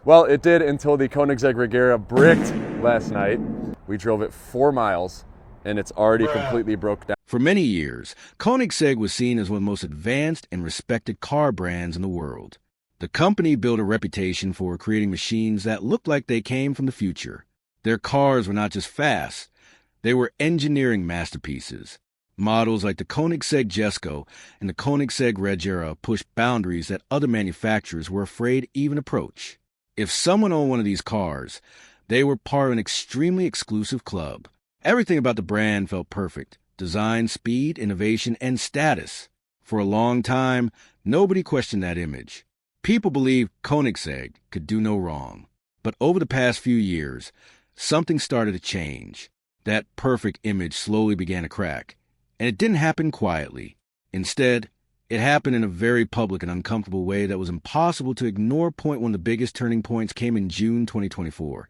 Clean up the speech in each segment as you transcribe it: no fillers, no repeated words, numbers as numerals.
Well, it did until the Koenigsegg Regera bricked last night. We drove it 4 miles, and it's already completely broke down. For many years, Koenigsegg was seen as one of the most advanced and respected car brands in the world. The company built a reputation for creating machines that looked like they came from the future. Their cars were not just fast, they were engineering masterpieces. Models like the Koenigsegg Jesko and the Koenigsegg Regera pushed boundaries that other manufacturers were afraid to even approach. If someone owned one of these cars, they were part of an extremely exclusive club. Everything about the brand felt perfect: design, speed, innovation, and status. For a long time, nobody questioned that image. People believed Koenigsegg could do no wrong. But over the past few years, something started to change. That perfect image slowly began to crack. And it didn't happen quietly. Instead, it happened in a very public and uncomfortable way that was impossible to ignore. One of the biggest turning points came in June 2024,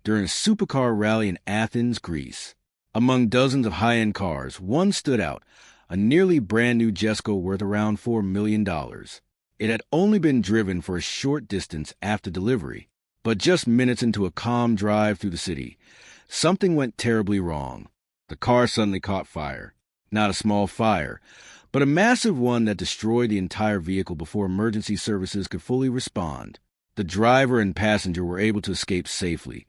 during a supercar rally in Athens, Greece. Among dozens of high-end cars, one stood out, a nearly brand-new Jesko worth around $4 million. It had only been driven for a short distance after delivery, but just minutes into a calm drive through the city, something went terribly wrong. The car suddenly caught fire. Not a small fire, but a massive one that destroyed the entire vehicle before emergency services could fully respond. The driver and passenger were able to escape safely,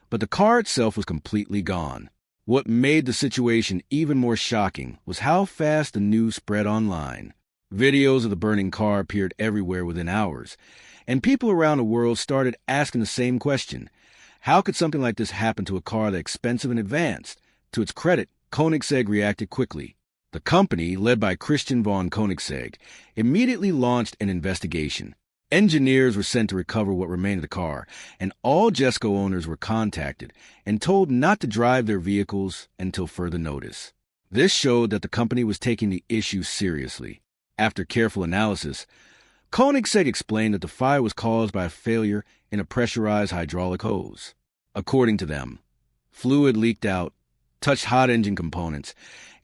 but the car itself was completely gone. What made the situation even more shocking was how fast the news spread online. Videos of the burning car appeared everywhere within hours, and people around the world started asking the same question: how could something like this happen to a car that expensive and advanced? To its credit, Koenigsegg reacted quickly. The company, led by Christian von Koenigsegg, immediately launched an investigation. Engineers were sent to recover what remained of the car, and all Jesko owners were contacted and told not to drive their vehicles until further notice. This showed that the company was taking the issue seriously. After careful analysis, Koenigsegg explained that the fire was caused by a failure in a pressurized hydraulic hose. According to them, fluid leaked out, touched hot engine components,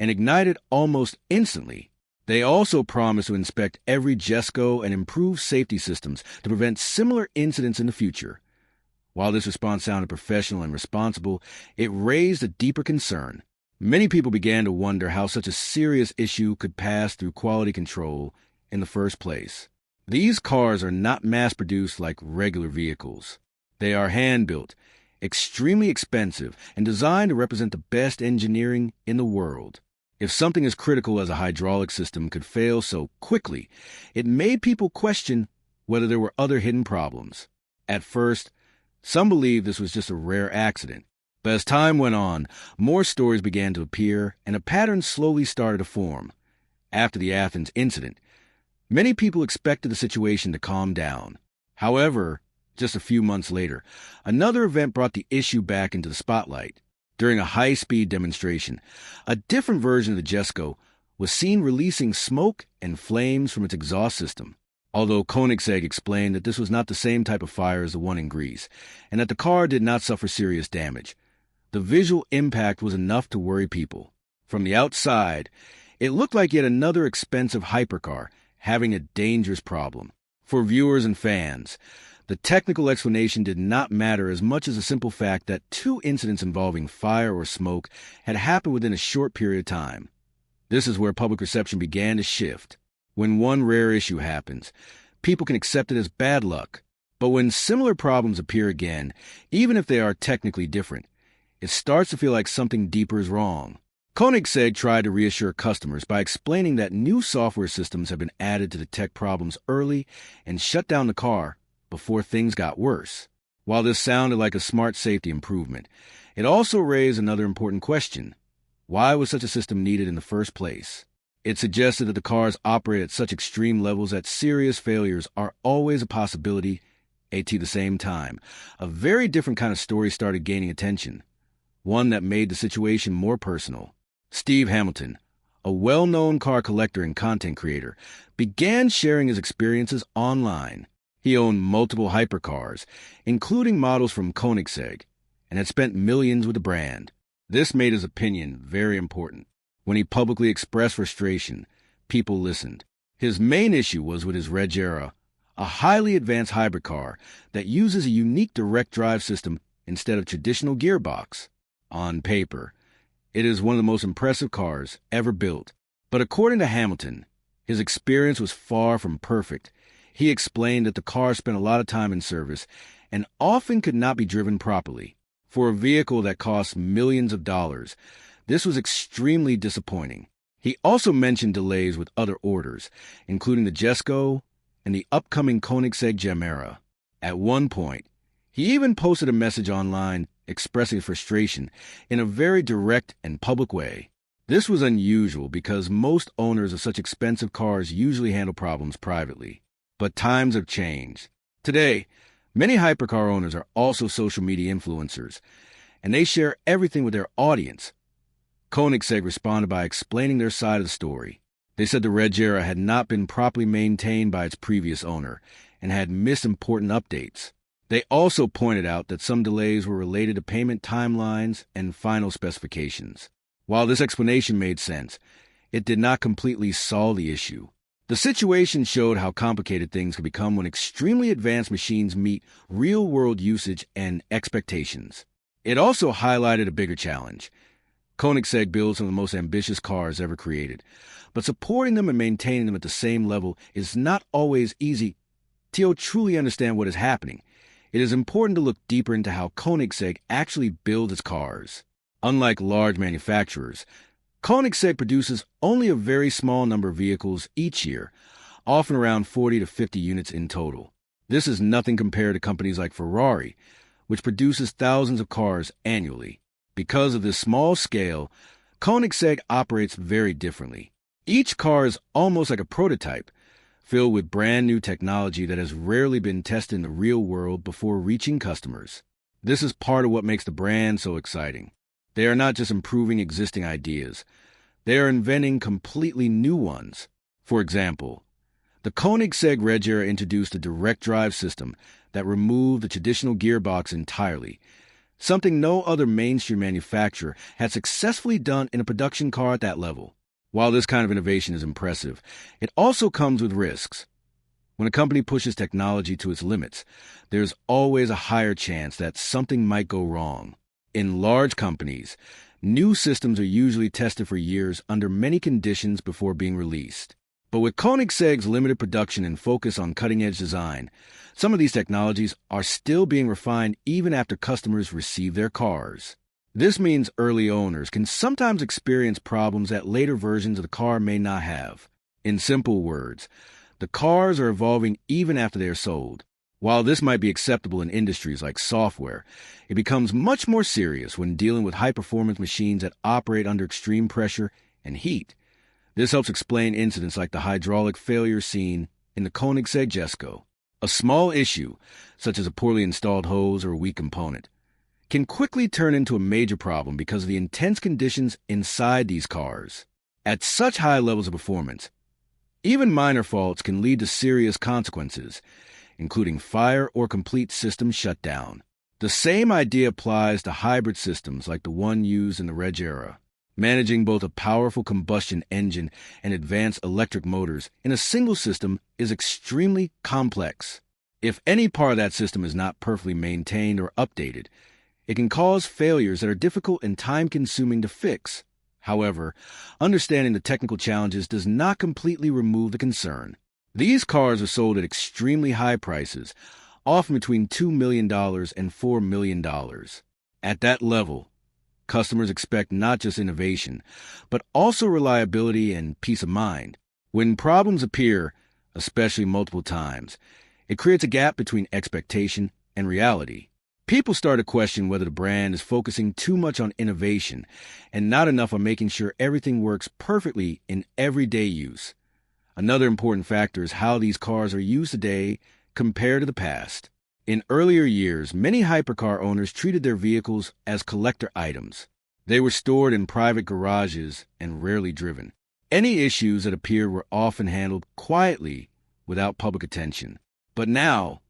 and ignited almost instantly. They also promised to inspect every Jesko and improve safety systems to prevent similar incidents in the future. While this response sounded professional and responsible, it raised a deeper concern. Many people began to wonder how such a serious issue could pass through quality control in the first place. These cars are not mass-produced like regular vehicles. They are hand-built, extremely expensive, and designed to represent the best engineering in the world. If something as critical as a hydraulic system could fail so quickly, it made people question whether there were other hidden problems. At first, some believed this was just a rare accident. But as time went on, more stories began to appear, and a pattern slowly started to form. After the Athens incident, many people expected the situation to calm down. However, just a few months later, another event brought the issue back into the spotlight. During a high-speed demonstration, a different version of the Jesko was seen releasing smoke and flames from its exhaust system. Although Koenigsegg explained that this was not the same type of fire as the one in Greece, and that the car did not suffer serious damage, the visual impact was enough to worry people. From the outside, it looked like yet another expensive hypercar having a dangerous problem. For viewers and fans, the technical explanation did not matter as much as the simple fact that 2 incidents involving fire or smoke had happened within a short period of time. This is where public perception began to shift. When one rare issue happens, people can accept it as bad luck. But when similar problems appear again, even if they are technically different, it starts to feel like something deeper is wrong. Koenigsegg tried to reassure customers by explaining that new software systems have been added to detect problems early and shut down the car before things got worse. While this sounded like a smart safety improvement, it also raised another important question. Why was such a system needed in the first place? It suggested that the cars operate at such extreme levels that serious failures are always a possibility at the same time. A very different kind of story started gaining attention, one that made the situation more personal. Steve Hamilton, a well-known car collector and content creator, began sharing his experiences online. He owned multiple hypercars, including models from Koenigsegg, and had spent millions with the brand. This made his opinion very important. When he publicly expressed frustration, people listened. His main issue was with his Regera, a highly advanced hypercar that uses a unique direct drive system instead of traditional gearbox. On paper, it is one of the most impressive cars ever built. But according to Hamilton, his experience was far from perfect. He explained that the car spent a lot of time in service and often could not be driven properly. For a vehicle that costs millions of dollars, this was extremely disappointing. He also mentioned delays with other orders, including the Jesko and the upcoming Koenigsegg Gemera. At one point, he even posted a message online expressing frustration in a very direct and public way. This was unusual because most owners of such expensive cars usually handle problems privately. But times have changed. Today, many hypercar owners are also social media influencers, and they share everything with their audience. Koenigsegg responded by explaining their side of the story. They said the Regera had not been properly maintained by its previous owner and had missed important updates. They also pointed out that some delays were related to payment timelines and final specifications. While this explanation made sense, it did not completely solve the issue. The situation showed how complicated things can become when extremely advanced machines meet real-world usage and expectations. It also highlighted a bigger challenge. Koenigsegg builds some of the most ambitious cars ever created, but supporting them and maintaining them at the same level is not always easy. To truly understand what is happening, it is important to look deeper into how Koenigsegg actually builds its cars. Unlike large manufacturers, Koenigsegg produces only a very small number of vehicles each year, often around 40 to 50 units in total. This is nothing compared to companies like Ferrari, which produces thousands of cars annually. Because of this small scale, Koenigsegg operates very differently. Each car is almost like a prototype, filled with brand new technology that has rarely been tested in the real world before reaching customers. This is part of what makes the brand so exciting. They are not just improving existing ideas. They are inventing completely new ones. For example, the Koenigsegg Regera introduced a direct drive system that removed the traditional gearbox entirely, something no other mainstream manufacturer had successfully done in a production car at that level. While this kind of innovation is impressive, it also comes with risks. When a company pushes technology to its limits, there's always a higher chance that something might go wrong. In large companies, new systems are usually tested for years under many conditions before being released. But with Koenigsegg's limited production and focus on cutting-edge design, some of these technologies are still being refined even after customers receive their cars. This means early owners can sometimes experience problems that later versions of the car may not have. In simple words, the cars are evolving even after they are sold. While this might be acceptable in industries like software, it becomes much more serious when dealing with high-performance machines that operate under extreme pressure and heat. This helps explain incidents like the hydraulic failure seen in the Koenigsegg Jesko. A small issue, such as a poorly installed hose or a weak component, can quickly turn into a major problem because of the intense conditions inside these cars. At such high levels of performance, even minor faults can lead to serious consequences, including fire or complete system shutdown. The same idea applies to hybrid systems like the one used in the Regera. Managing both a powerful combustion engine and advanced electric motors in a single system is extremely complex. If any part of that system is not perfectly maintained or updated, it can cause failures that are difficult and time-consuming to fix. However, understanding the technical challenges does not completely remove the concern. These cars are sold at extremely high prices, often between $2 million and $4 million. At that level, customers expect not just innovation, but also reliability and peace of mind. When problems appear, especially multiple times, it creates a gap between expectation and reality. People start to question whether the brand is focusing too much on innovation and not enough on making sure everything works perfectly in everyday use. Another important factor is how these cars are used today compared to the past. In earlier years, many hypercar owners treated their vehicles as collector items. They were stored in private garages and rarely driven. Any issues that appeared were often handled quietly without public attention. But now,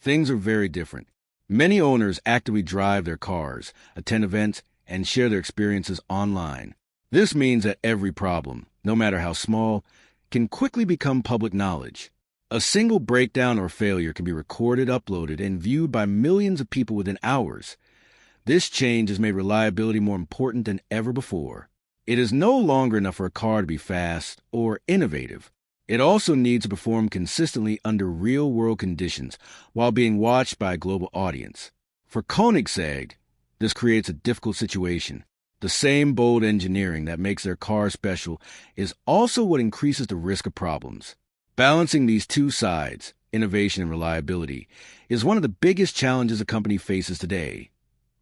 things are very different. Many owners actively drive their cars, attend events, and share their experiences online. This means that every problem, no matter how small, can quickly become public knowledge. A single breakdown or failure can be recorded, uploaded, and viewed by millions of people within hours. This change has made reliability more important than ever before. It is no longer enough for a car to be fast or innovative. It also needs to perform consistently under real-world conditions while being watched by a global audience. For Koenigsegg, this creates a difficult situation. The same bold engineering that makes their car special is also what increases the risk of problems. Balancing these two sides, innovation and reliability, is one of the biggest challenges a company faces today.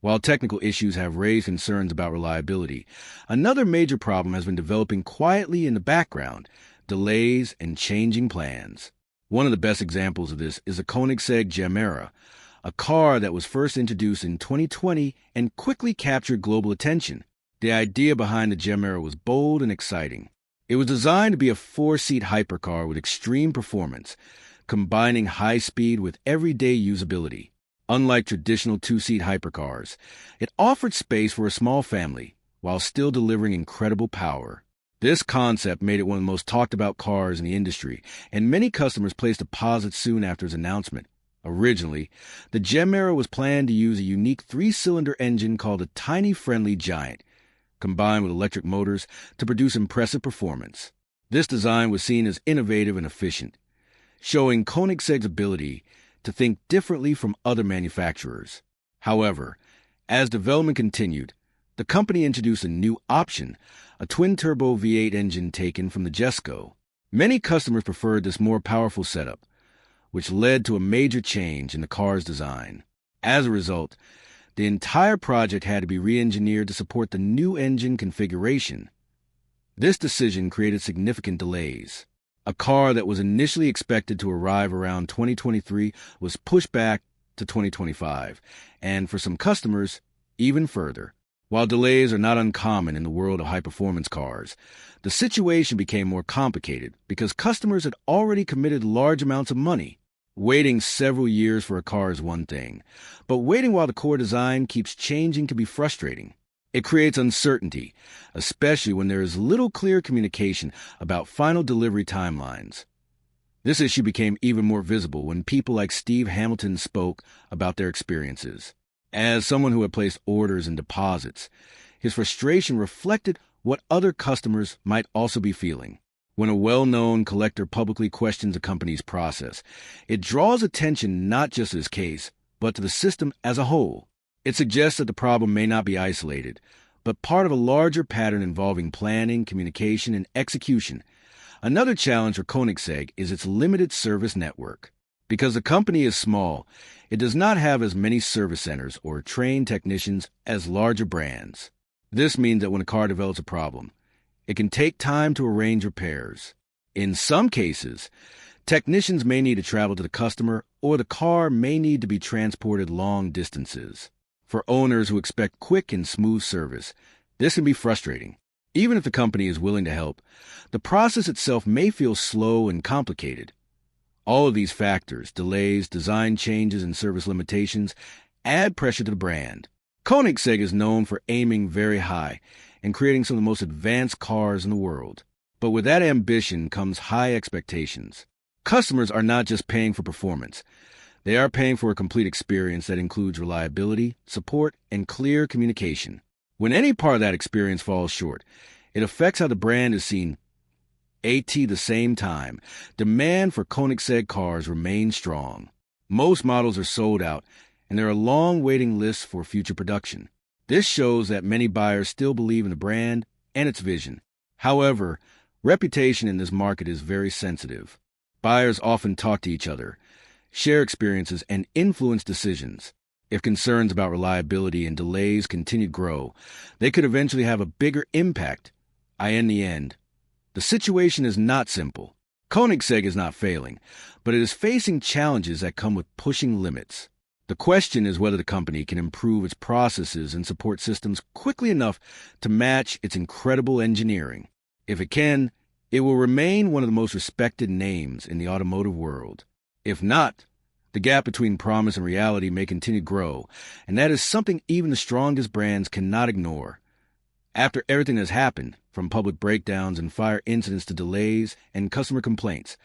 While technical issues have raised concerns about reliability, another major problem has been developing quietly in the background: delays and changing plans. One of the best examples of this is the Koenigsegg Gemera, a car that was first introduced in 2020 and quickly captured global attention. The idea behind the Gemera was bold and exciting. It was designed to be a 4-seat hypercar with extreme performance, combining high speed with everyday usability. Unlike traditional 2-seat hypercars, it offered space for a small family while still delivering incredible power. This concept made it one of the most talked about cars in the industry, and many customers placed deposits soon after its announcement. Originally, the Gemera was planned to use a unique 3-cylinder engine called a Tiny Friendly Giant, combined with electric motors to produce impressive performance. This design was seen as innovative and efficient, showing Koenigsegg's ability to think differently from other manufacturers. However, as development continued, the company introduced a new option, a twin-turbo V8 engine taken from the Jesko. Many customers preferred this more powerful setup, which led to a major change in the car's design. As a result, the entire project had to be re-engineered to support the new engine configuration. This decision created significant delays. A car that was initially expected to arrive around 2023 was pushed back to 2025, and for some customers, even further. While delays are not uncommon in the world of high-performance cars, the situation became more complicated because customers had already committed large amounts of money. Waiting several years for a car is one thing, but waiting while the core design keeps changing can be frustrating. It creates uncertainty, especially when there is little clear communication about final delivery timelines. This issue became even more visible when people like Steve Hamilton spoke about their experiences. As someone who had placed orders and deposits, his frustration reflected what other customers might also be feeling. When a well-known collector publicly questions a company's process, it draws attention not just to his case, but to the system as a whole. It suggests that the problem may not be isolated, but part of a larger pattern involving planning, communication, and execution. Another challenge for Koenigsegg is its limited service network. Because the company is small, it does not have as many service centers or trained technicians as larger brands. This means that when a car develops a problem, it can take time to arrange repairs. In some cases, technicians may need to travel to the customer, or the car may need to be transported long distances. For owners who expect quick and smooth service, this can be frustrating. Even if the company is willing to help, the process itself may feel slow and complicated. All of these factors, delays, design changes, and service limitations, add pressure to the brand. Koenigsegg is known for aiming very high and creating some of the most advanced cars in the world. But with that ambition comes high expectations. Customers are not just paying for performance. They are paying for a complete experience that includes reliability, support, and clear communication. When any part of that experience falls short, it affects how the brand is seen. At the same time, demand for Koenigsegg cars remains strong. Most models are sold out, and there are long waiting lists for future production. This shows that many buyers still believe in the brand and its vision. However, reputation in this market is very sensitive. Buyers often talk to each other, share experiences, and influence decisions. If concerns about reliability and delays continue to grow, they could eventually have a bigger impact. In the end, the situation is not simple. Koenigsegg is not failing, but it is facing challenges that come with pushing limits. The question is whether the company can improve its processes and support systems quickly enough to match its incredible engineering. If it can, it will remain one of the most respected names in the automotive world. If not, the gap between promise and reality may continue to grow, and that is something even the strongest brands cannot ignore. After everything has happened, from public breakdowns and fire incidents to delays and customer complaints,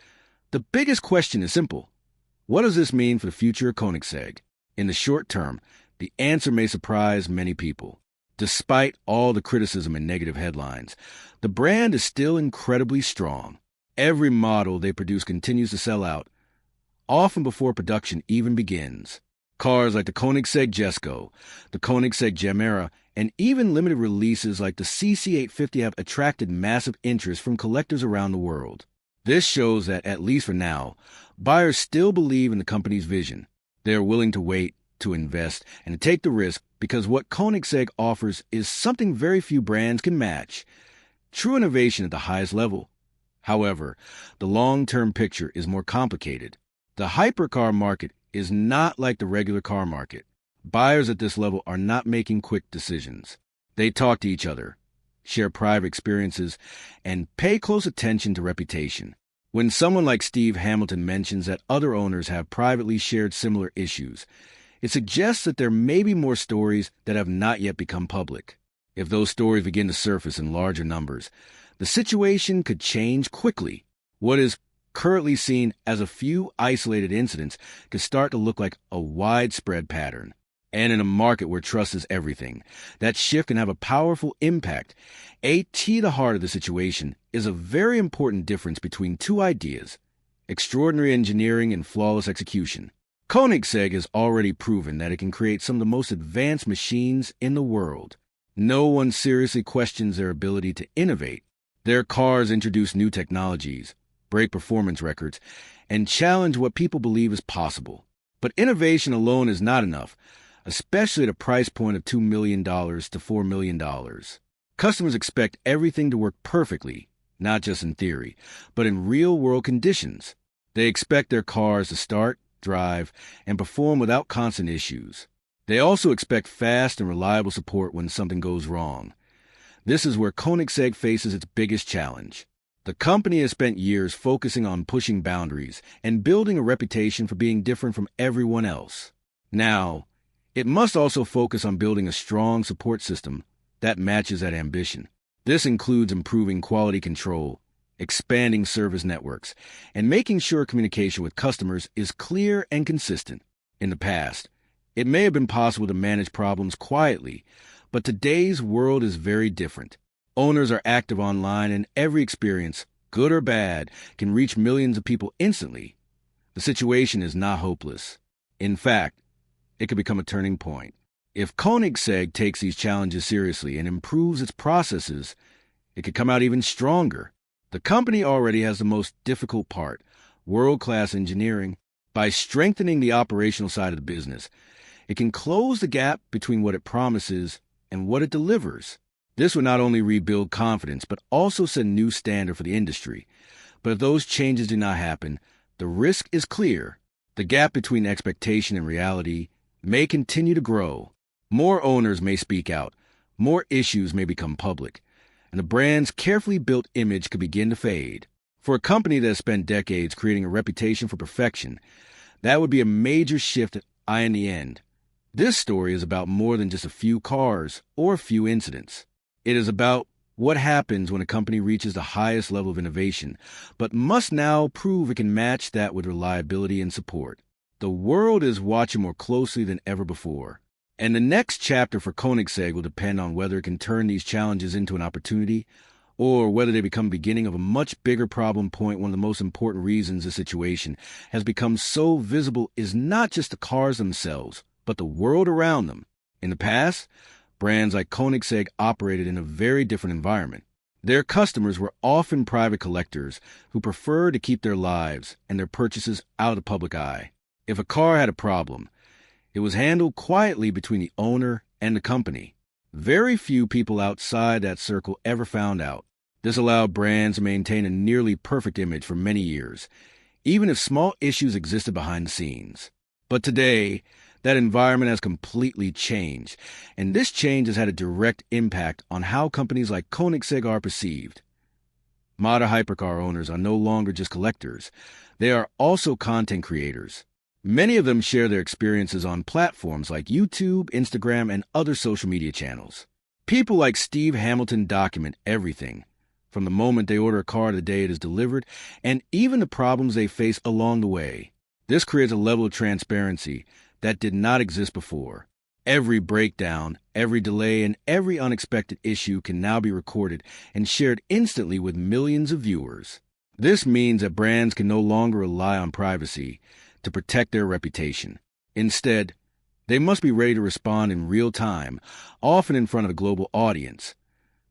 The biggest question is simple. What does this mean for the future of Koenigsegg? In the short term, the answer may surprise many people. Despite all the criticism and negative headlines, the brand is still incredibly strong. Every model they produce continues to sell out, often before production even begins. Cars like the Koenigsegg Jesko, the Koenigsegg Gemera, and even limited releases like the CC850 have attracted massive interest from collectors around the world. This shows that, at least for now, buyers still believe in the company's vision. They are willing to wait, to invest, and to take the risk because what Koenigsegg offers is something very few brands can match: true innovation at the highest level. However, the long-term picture is more complicated. The hypercar market is not like the regular car market. Buyers at this level are not making quick decisions. They talk to each other, share private experiences, and pay close attention to reputation. When someone like Steve Hamilton mentions that other owners have privately shared similar issues, it suggests that there may be more stories that have not yet become public. If those stories begin to surface in larger numbers, the situation could change quickly. What is currently seen as a few isolated incidents could start to look like a widespread pattern. And in a market where trust is everything, that shift can have a powerful impact. A key to the heart of the situation is a very important difference between two ideas: extraordinary engineering and flawless execution. Koenigsegg has already proven that it can create some of the most advanced machines in the world. No one seriously questions their ability to innovate. Their cars introduce new technologies, break performance records, and challenge what people believe is possible. But innovation alone is not enough, especially at a price point of $2 million to $4 million. Customers expect everything to work perfectly, not just in theory, but in real-world conditions. They expect their cars to start, drive, and perform without constant issues. They also expect fast and reliable support when something goes wrong. This is where Koenigsegg faces its biggest challenge. The company has spent years focusing on pushing boundaries and building a reputation for being different from everyone else. Now, it must also focus on building a strong support system that matches that ambition. This includes improving quality control, expanding service networks, and making sure communication with customers is clear and consistent. In the past, it may have been possible to manage problems quietly, but today's world is very different. Owners are active online, and every experience, good or bad, can reach millions of people instantly. The situation is not hopeless. In fact, it could become a turning point. If Koenigsegg takes these challenges seriously and improves its processes, it could come out even stronger. The company already has the most difficult part: world-class engineering. By strengthening the operational side of the business, it can close the gap between what it promises and what it delivers. This will not only rebuild confidence, but also set a new standard for the industry. But if those changes do not happen, the risk is clear. The gap between expectation and reality may continue to grow. More owners may speak out, more issues may become public, and the brand's carefully built image could begin to fade. For a company that has spent decades creating a reputation for perfection, that would be a major shift in the end. This story is about more than just a few cars or a few incidents. It is about what happens when a company reaches the highest level of innovation, but must now prove it can match that with reliability and support. The world is watching more closely than ever before, and the next chapter for Koenigsegg will depend on whether it can turn these challenges into an opportunity or whether they become the beginning of a much bigger problem point. One of the most important reasons the situation has become so visible is not just the cars themselves, but the world around them. In the past, brands like Koenigsegg operated in a very different environment. Their customers were often private collectors who preferred to keep their lives and their purchases out of the public eye. If a car had a problem, it was handled quietly between the owner and the company. Very few people outside that circle ever found out. This allowed brands to maintain a nearly perfect image for many years, even if small issues existed behind the scenes. But today, that environment has completely changed, and this change has had a direct impact on how companies like Koenigsegg are perceived. Modern hypercar owners are no longer just collectors. They are also content creators. Many of them share their experiences on platforms like YouTube, Instagram, and other social media channels. People like Steve Hamilton document everything, from the moment they order a car to the day it is delivered, and even the problems they face along the way. This creates a level of transparency that did not exist before. Every breakdown, every delay, and every unexpected issue can now be recorded and shared instantly with millions of viewers. This means that brands can no longer rely on privacy to protect their reputation. Instead, they must be ready to respond in real time, often in front of a global audience.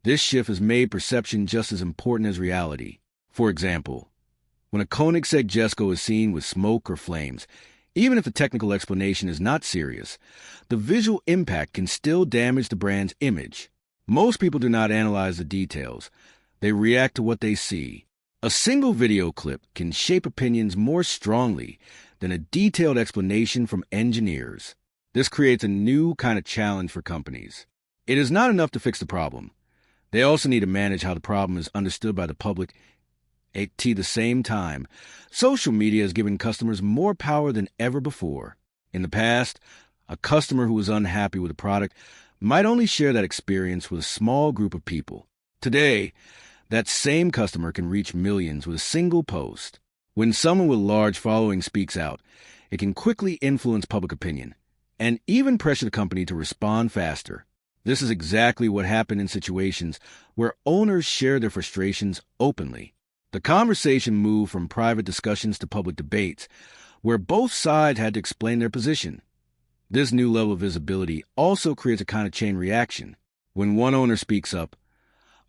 This shift has made perception just as important as reality. For example, when a Koenigsegg Jesko is seen with smoke or flames, even if the technical explanation is not serious, the visual impact can still damage the brand's image. Most people do not analyze the details. They react to what they see. A single video clip can shape opinions more strongly than a detailed explanation from engineers. This creates a new kind of challenge for companies. It is not enough to fix the problem. They also need to manage how the problem is understood by the public. At the same time, social media has given customers more power than ever before. In the past, a customer who was unhappy with a product might only share that experience with a small group of people. Today, that same customer can reach millions with a single post. When someone with a large following speaks out, it can quickly influence public opinion and even pressure the company to respond faster. This is exactly what happened in situations where owners share their frustrations openly. The conversation moved from private discussions to public debates, where both sides had to explain their position. This new level of visibility also creates a kind of chain reaction. When one owner speaks up,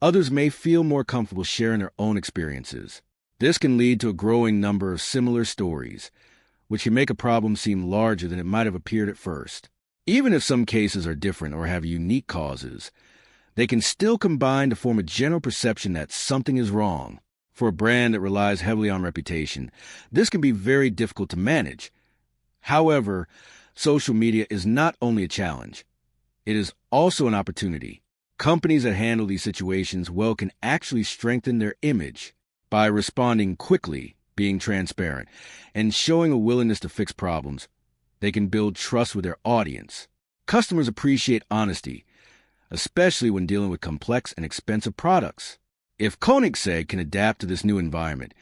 others may feel more comfortable sharing their own experiences. This can lead to a growing number of similar stories, which can make a problem seem larger than it might have appeared at first. Even if some cases are different or have unique causes, they can still combine to form a general perception that something is wrong. For a brand that relies heavily on reputation, this can be very difficult to manage. However, social media is not only a challenge, it is also an opportunity. Companies that handle these situations well can actually strengthen their image by responding quickly, being transparent, and showing a willingness to fix problems. They can build trust with their audience. Customers appreciate honesty, especially when dealing with complex and expensive products. If Koenigsegg can adapt to this new environment,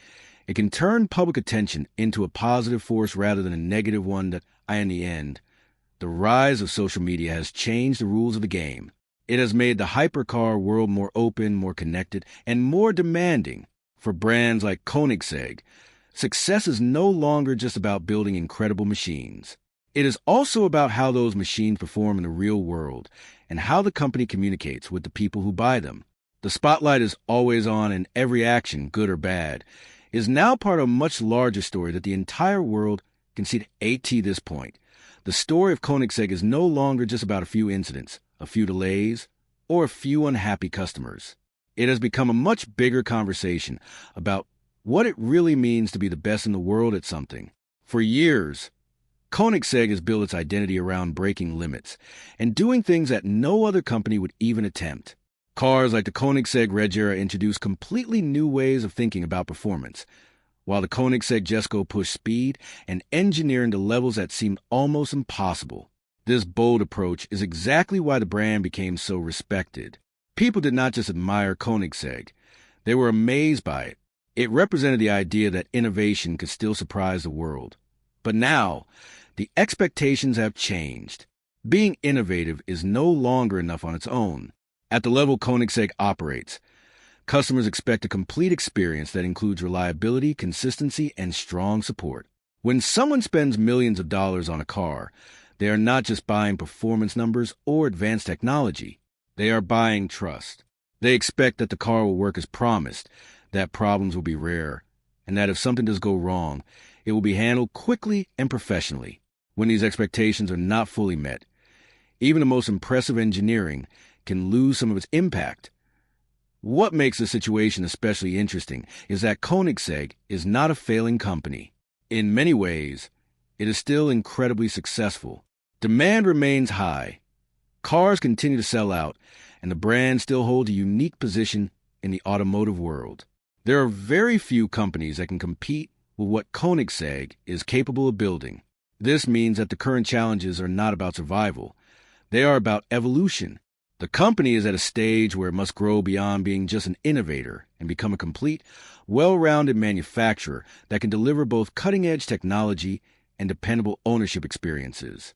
it can turn public attention into a positive force rather than a negative one that, in the end, the rise of social media has changed the rules of the game. It has made the hypercar world more open, more connected, and more demanding. For brands like Koenigsegg, success is no longer just about building incredible machines. It is also about how those machines perform in the real world and how the company communicates with the people who buy them. The spotlight is always on, and every action, good or bad, is now part of a much larger story that the entire world can see at this point. The story of Koenigsegg is no longer just about a few incidents, a few delays, or a few unhappy customers. It has become a much bigger conversation about what it really means to be the best in the world at something. For years, Koenigsegg has built its identity around breaking limits and doing things that no other company would even attempt. Cars like the Koenigsegg Regera introduced completely new ways of thinking about performance, while the Koenigsegg Jesko pushed speed and engineering to levels that seemed almost impossible. This bold approach is exactly why the brand became so respected. People did not just admire Koenigsegg, they were amazed by it. It represented the idea that innovation could still surprise the world. But now, the expectations have changed. Being innovative is no longer enough on its own. At the level Koenigsegg operates, customers expect a complete experience that includes reliability, consistency, and strong support. When someone spends millions of dollars on a car, they are not just buying performance numbers or advanced technology. They are buying trust. They expect that the car will work as promised, that problems will be rare, and that if something does go wrong, it will be handled quickly and professionally. When these expectations are not fully met, even the most impressive engineering can lose some of its impact. What makes the situation especially interesting is that Koenigsegg is not a failing company. In many ways, it is still incredibly successful. Demand remains high. Cars continue to sell out, and the brand still holds a unique position in the automotive world. There are very few companies that can compete with what Koenigsegg is capable of building. This means that the current challenges are not about survival. They are about evolution. The company is at a stage where it must grow beyond being just an innovator and become a complete, well-rounded manufacturer that can deliver both cutting-edge technology and dependable ownership experiences.